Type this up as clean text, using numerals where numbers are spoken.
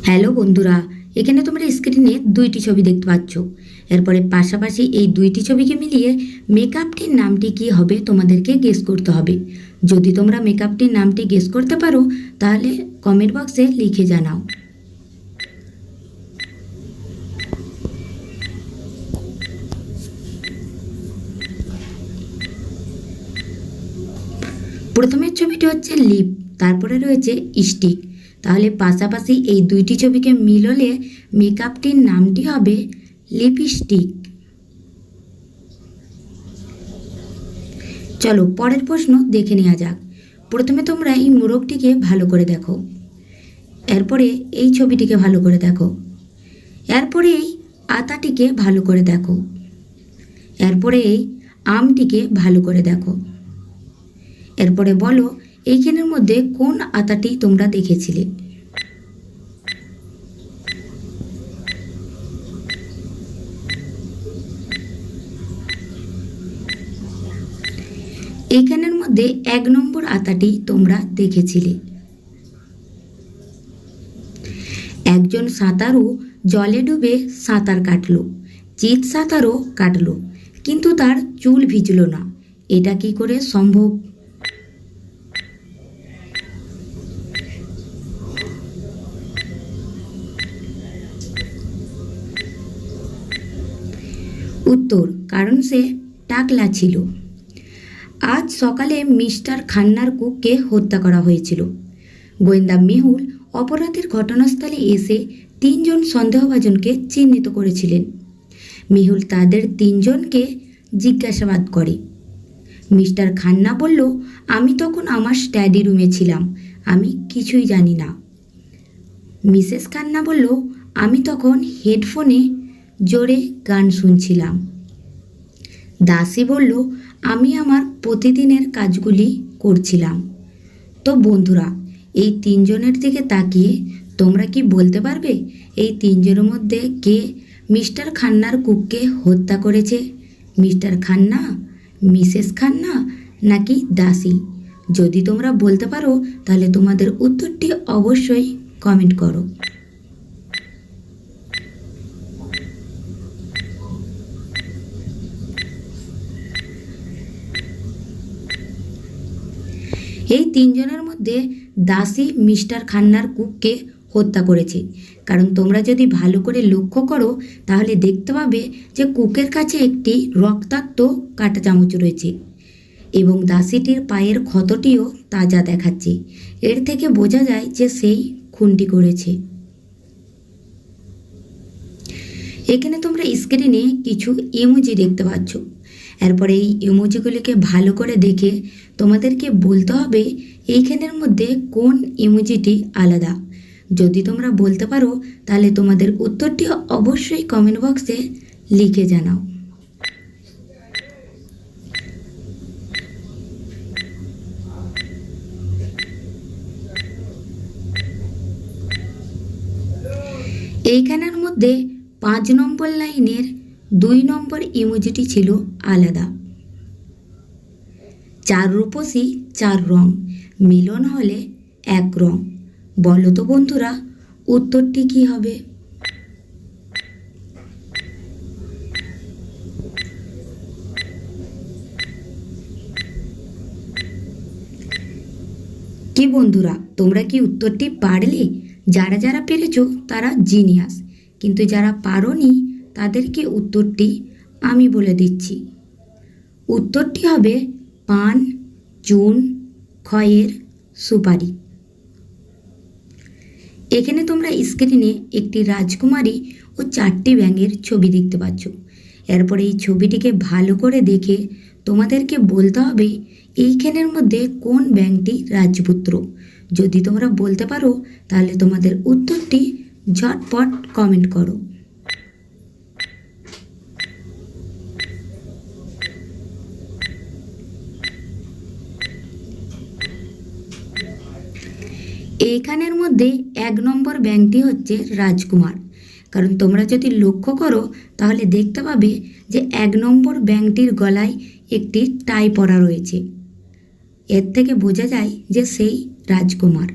Hello বন্ধুরা, এখানে তোমরা স্ক্রিনে দুইটি ছবি দেখতে পাচ্ছ। এরপরে পাশাপাশি এই দুইটি ছবিকে মিলিয়ে মেকআপটির নামটি কি হবে তোমাদেরকে গেস করতে হবে। যদি তোমরা মেকআপটির নামটি গেস করতে পারো তাহলে কমেন্ট বক্সে লিখে জানাও। প্রথমের ছবিটি হচ্ছে লিপ, তারপরে রয়েছে স্টিক। তাহলে পাশাপাশি এই দুইটি ছবিকে মিললে মেকআপটির নামটি হবে লিপস্টিক। চলো পরের প্রশ্ন দেখে নেওয়া যাক। প্রথমে তোমরা এই মোরগটিকে ভালো করে দেখো, এরপরে এই ছবিটিকে ভালো করে দেখো, এরপরে এই আতাটিকে ভালো করে দেখো, এরপরে এই আমটিকে ভালো করে দেখো। এরপরে বলো এইখানের মধ্যে কোন আতাটি তোমরা দেখেছিলে। এইখানের মধ্যে 1 নম্বর আতাটি তোমরা দেখেছিলে। একজন সাঁতারু জলে ডুবে সাঁতার কাটলো, চিত সাঁতারও কাটলো, কিন্তু তার চুল ভিজল না। এটা কি করে সম্ভব? উত্তর, কারণ সে টাকলা ছিল। আজ সকালে মিস্টার খান্নার কুককে হত্যা করা হয়েছিল। গোয়েন্দা মেহুল অপরাধের ঘটনাস্থলে এসে 3 জন সন্দেহভাজনকে চিহ্নিত করেছিলেন। মেহুল তাদের 3 জনকে জিজ্ঞাসাবাদ করে। মিস্টার খান্না বলল, আমি তখন আমার স্টাডি রুমে ছিলাম, আমি কিছুই জানি না। মিসেস খান্না বলল, আমি তখন হেডফোনে জোরে গান শুনছিলাম। দাসী বলল, আমি আমার প্রতিদিনের কাজগুলি করছিলাম। তো বন্ধুরা, এই 3 জনের দিকে তাকিয়ে তোমরা কি বলতে পারবে এই 3 জনের মধ্যে কে মিস্টার খান্নার কুককে হত্যা করেছে? মিস্টার খান্না, মিসেস খান্না নাকি দাসী? যদি তোমরা বলতে পারো তাহলে তোমাদের উত্তরটি অবশ্যই কমেন্ট করো। এই 3 জনের মধ্যে দাসী মিস্টার খান্নার কুককে হত্যা করেছে। কারণ তোমরা যদি ভালো করে লক্ষ্য করো তাহলে দেখতে পাবে যে কুকের কাছে একটি রক্তাক্ত কাঁটা চামচ রয়েছে এবং দাসীটির পায়ের ক্ষতটিও তাজা দেখাচ্ছে। এর থেকে বোঝা যায় যে সেই খুনটি করেছে। এখানে তোমরা স্ক্রিনে কিছু ইমোজি দেখতে পাচ্ছ। এরপরে এই ইমোজিগুলিকে ভালো করে দেখে তোমাদেরকে বলতে হবে এইখানের মধ্যে কোন ইমোজিটি আলাদা। যদি তোমরা বলতে পারো তাহলে তোমাদের উত্তরটি অবশ্যই কমেন্ট বক্সে লিখে জানাও। এইখানের মধ্যে 5 নম্বর লাইনের 2 নম্বর ইমোজিটি ছিল আলাদা। 4 রূপসী 4 রং, মিলন হলে 1 রং। বলো তো বন্ধুরা উত্তরটি কি হবে? কি বন্ধুরা, তোমরা কি উত্তরটি পারলে? যারা যারা পেরেছো তারা জিনিয়াস, কিন্তু যারা পারোনি তাদেরকে উত্তরটি আমি বলে দিচ্ছি। উত্তরটি হবে পান, চুন, খয়ের, সুপারি। এখানে তোমরা স্ক্রিনে একটি রাজকুমারী ও 4টি ব্যাঙের ছবি দেখতে পাচ্ছ। এরপরে এই ছবিটিকে ভালো করে দেখে তোমাদেরকে বলতে হবে এইখানের মধ্যে কোন ব্যাঙটি রাজপুত্র। যদি তোমরা বলতে পারো তাহলে তোমাদের উত্তরটি ঝটপট কমেন্ট করো। এইখানের মধ্যে 1 নম্বর ব্যাঙটি হচ্ছে রাজকুমার। কারণ তোমরা যদি লক্ষ্য করো তাহলে দেখতে পাবে যে 1 নম্বর ব্যাঙটির গলায় একটি টাই পরা রয়েছে। এর থেকে বোঝা যায় যে সেই রাজকুমার।